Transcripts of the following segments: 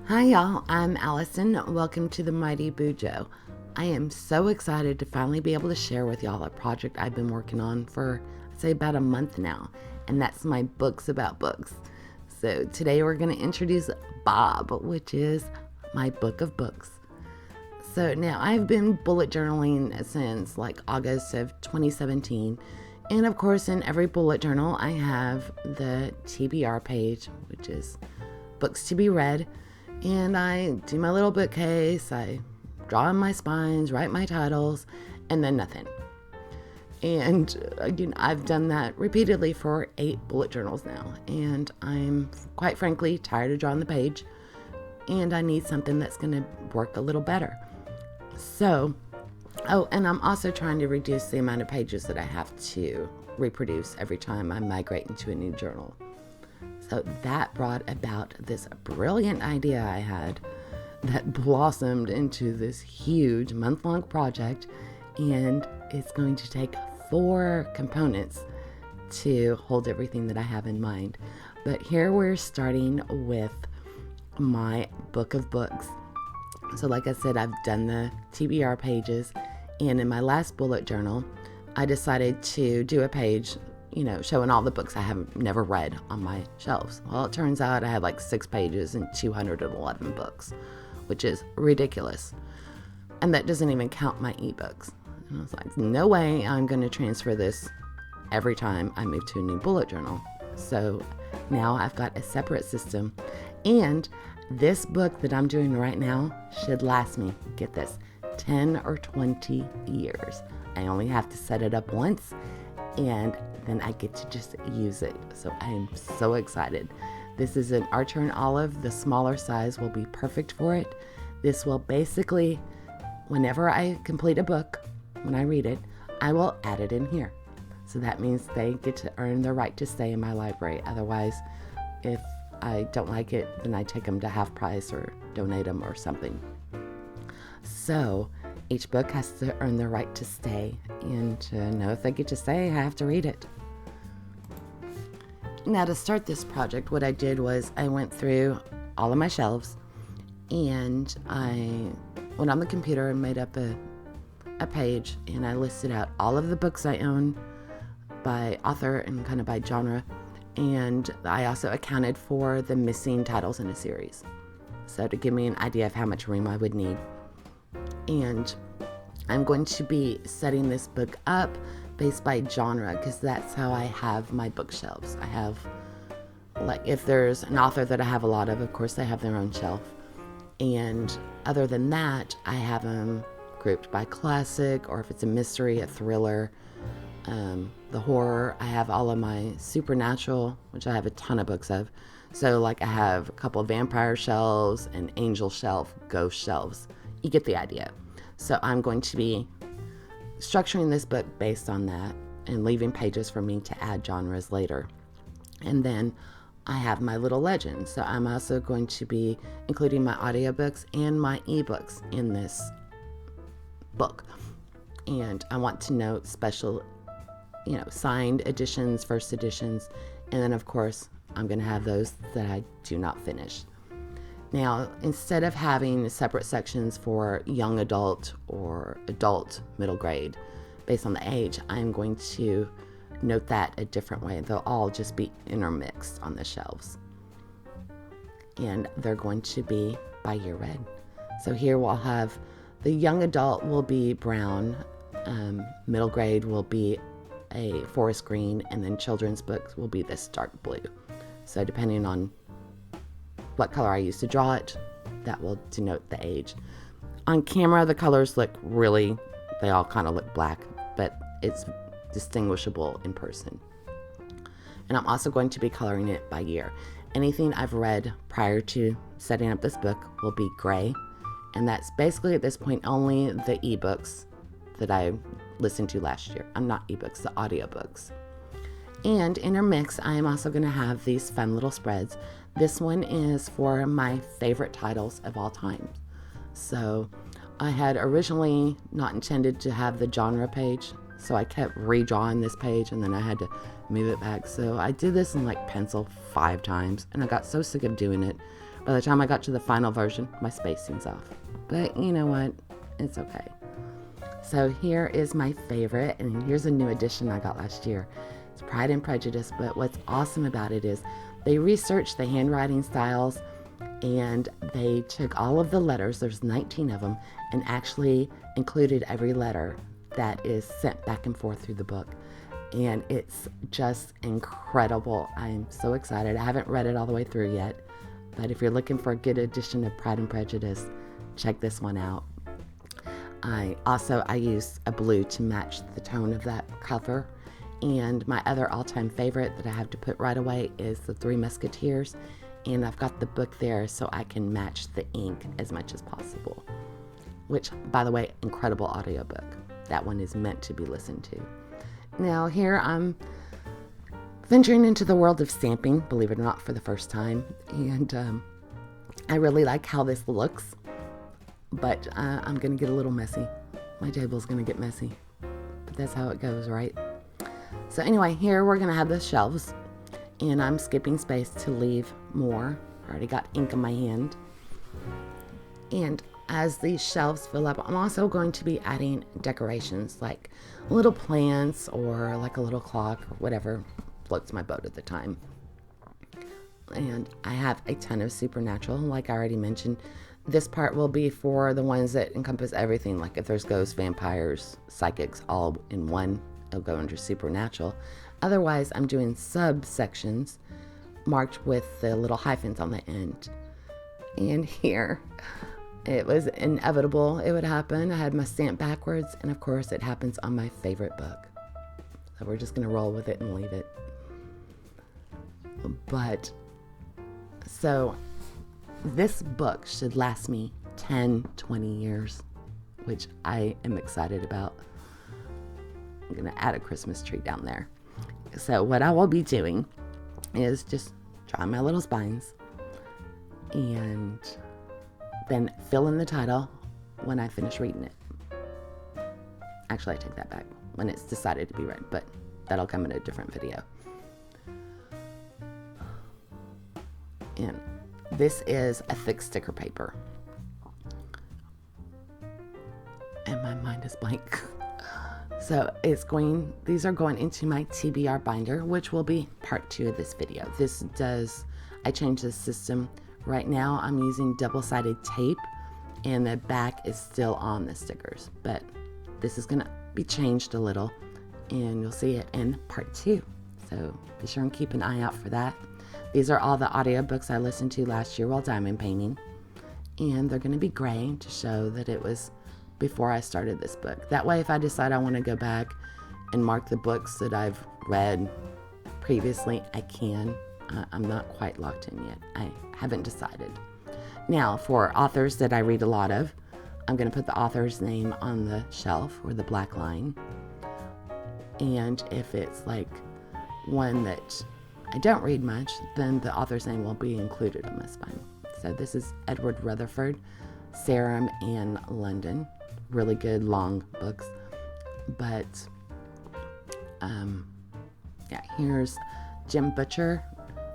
Hi y'all, I'm Allison. Welcome to the Mighty Bujo. I am so excited to finally be able to share with y'all a project I've been working on for, I'd say, about a month now, and that's my books about books. So today we're going to introduce Bob, which is my book of books. So now I've been bullet journaling since like August of 2017. And of course, in every bullet journal, I have the TBR page, which is books to be read. And I do my little bookcase, I draw in my spines, write my titles, and then nothing. And again, I've done that repeatedly for 8 bullet journals now. And I'm quite frankly tired of drawing the page. And I need something that's going to work a little better. So, and I'm also trying to reduce the amount of pages that I have to reproduce every time I migrate into a new journal. So that brought about this brilliant idea I had that blossomed into this huge month-long project, and it's going to take 4 components to hold everything that I have in mind. But here we're starting with my book of books. So like I said, I've done the TBR pages, and in my last bullet journal, I decided to do a page, showing all the books I have never read on my shelves. Well, it turns out I had like 6 pages and 211 books, which is ridiculous. And that doesn't even count my ebooks. And I was like, no way I'm going to transfer this every time I move to a new bullet journal. So now I've got a separate system, and this book that I'm doing right now should last me, get this, 10 or 20 years. I only have to set it up once, and then I get to just use it. So I am so excited. This is an Archer and Olive. The smaller size will be perfect for it. This will basically, whenever I complete a book, when I read it, I will add it in here. So that means they get to earn the right to stay in my library. Otherwise, if I don't like it, then I take them to half price or donate them or something. So each book has to earn the right to stay, and to know if they get to stay, I have to read it. Now, to start this project, what I did was I went through all of my shelves, and I went on the computer and made up a page, and I listed out all of the books I own by author and kind of by genre. And I also accounted for the missing titles in a series, so to give me an idea of how much room I would need. And I'm going to be setting this book up based by genre, because that's how I have my bookshelves. I have, like, if there's an author that I have a lot of course they have their own shelf. And other than that, I have them grouped by classic, or if it's a mystery, a thriller, the horror. I have all of my supernatural, which I have a ton of books of. So like I have a couple of vampire shelves, an angel shelf, ghost shelves. You get the idea. So I'm going to be structuring this book based on that and leaving pages for me to add genres later. And then I have my little legends. So I'm also going to be including my audiobooks and my ebooks in this book. And I want to note special signed editions, first editions, and then of course I'm going to have those that I do not finish. Now, instead of having separate sections for young adult or adult middle grade based on the age, I'm going to note that a different way. They'll all just be intermixed on the shelves, and they're going to be by year read. So here we'll have the young adult will be brown, middle grade will be a forest green, and then children's books will be this dark blue. So depending on what color I use to draw it, that will denote the age. On camera, the colors look they all kind of look black, but it's distinguishable in person. And I'm also going to be coloring it by year. Anything I've read prior to setting up this book will be gray, and that's basically at this point only the ebooks that I listened to last year. Not ebooks, the audiobooks. And intermix, I am also going to have these fun little spreads. This one is for my favorite titles of all time. So I had originally not intended to have the genre page. So I kept redrawing this page and then I had to move it back. So I did this in like pencil 5 times and I got so sick of doing it. By the time I got to the final version, my spacing's off. But you know what? It's okay. So here is my favorite, and here's a new edition I got last year. It's Pride and Prejudice, but what's awesome about it is they researched the handwriting styles and they took all of the letters, there's 19 of them, and actually included every letter that is sent back and forth through the book. And it's just incredible. I'm so excited. I haven't read it all the way through yet, but if you're looking for a good edition of Pride and Prejudice, check this one out. I use a blue to match the tone of that cover. And my other all-time favorite that I have to put right away is The Three Musketeers. And I've got the book there so I can match the ink as much as possible. Which, by the way, incredible audiobook. That one is meant to be listened to. Now here I'm venturing into the world of stamping, believe it or not, for the first time. And I really like how this looks. But I'm going to get a little messy. My table's going to get messy. But that's how it goes, right? So anyway, here we're going to have the shelves. And I'm skipping space to leave more. I already got ink in my hand. And as these shelves fill up, I'm also going to be adding decorations like little plants or like a little clock or whatever floats my boat at the time. And I have a ton of supernatural, like I already mentioned. This part will be for the ones that encompass everything, like if there's ghosts, vampires, psychics, all in one, it'll go under supernatural. Otherwise, I'm doing subsections marked with the little hyphens on the end. And here, it was inevitable it would happen. I had my stamp backwards, and of course, it happens on my favorite book. So we're just going to roll with it and leave it. But, so this book should last me 10, 20 years, which I am excited about. I'm going to add a Christmas tree down there. So what I will be doing is just drawing my little spines and then fill in the title when I finish reading it. Actually, I take that back, when it's decided to be read, but that'll come in a different video. And this is a thick sticker paper. And my mind is blank. So these are going into my TBR binder, which will be part 2 of this video. I changed the system. Right now I'm using double-sided tape and the back is still on the stickers, but this is gonna be changed a little and you'll see it in part 2. So be sure and keep an eye out for that. These are all the audiobooks I listened to last year while diamond painting, and they're gonna be gray to show that it was before I started this book. That way, if I decide I want to go back and mark the books that I've read previously, I can. I'm not quite locked in yet. I haven't decided. Now, for authors that I read a lot of, I'm going to put the author's name on the shelf or the black line. And if it's like one that I don't read much, then the author's name will be included on my spine. So this is Edward Rutherford, Sarum and London. Really good long books. But here's Jim Butcher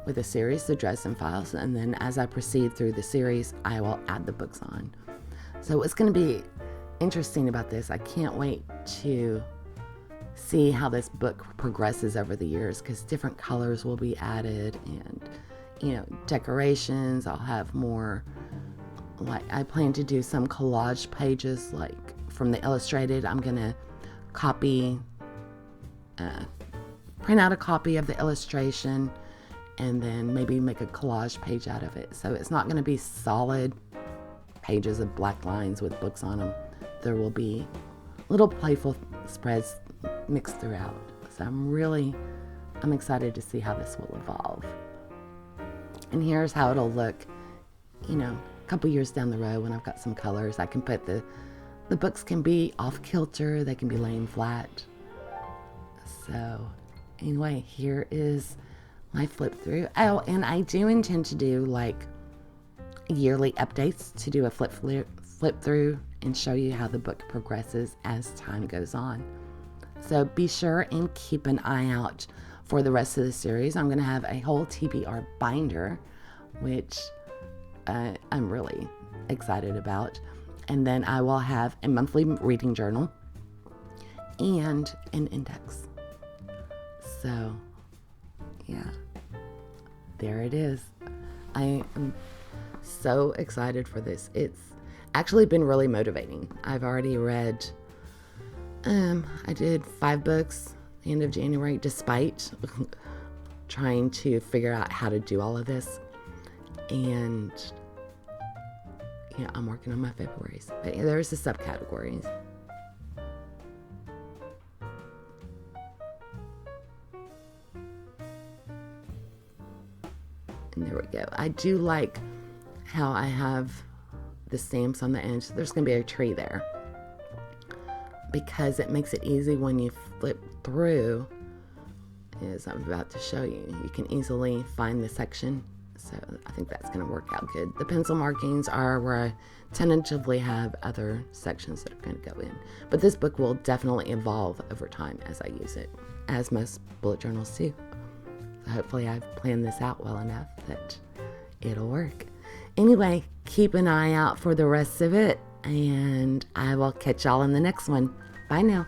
with a series, The Dresden Files, and then as I proceed through the series, I will add the books on. So what's going to be interesting about this, I can't wait to see how this book progresses over the years, because different colors will be added and decorations. I'll have more, like I plan to do some collage pages like from the illustrated. I'm gonna print out a copy of the illustration and then maybe make a collage page out of it. So it's not going to be solid pages of black lines with books on them. There will be little playful spreads mixed throughout. So I'm excited to see how this will evolve. And here's how it'll look, a couple years down the road when I've got some colors. I can put the books can be off kilter, they can be laying flat. So anyway, here is my flip through. Oh, and I do intend to do like yearly updates, to do a flip through and show you how the book progresses as time goes on. So be sure and keep an eye out for the rest of the series. I'm going to have a whole TBR binder, which I'm really excited about. And then I will have a monthly reading journal and an index. So, yeah, there it is. I am so excited for this. It's actually been really motivating. I've already read, I did 5 books the end of January, despite trying to figure out how to do all of this. And yeah, I'm working on my February's. But yeah, there's the subcategories. And there we go. I do like how I have the stamps on the edge. There's going to be a tree there, because it makes it easy when you flip through, as I'm about to show you. You can easily find the section. So I think that's going to work out good. The pencil markings are where I tentatively have other sections that are going to go in. But this book will definitely evolve over time as I use it, as most bullet journals do. So hopefully I've planned this out well enough that it'll work. Anyway, keep an eye out for the rest of it, and I will catch y'all in the next one. Bye now.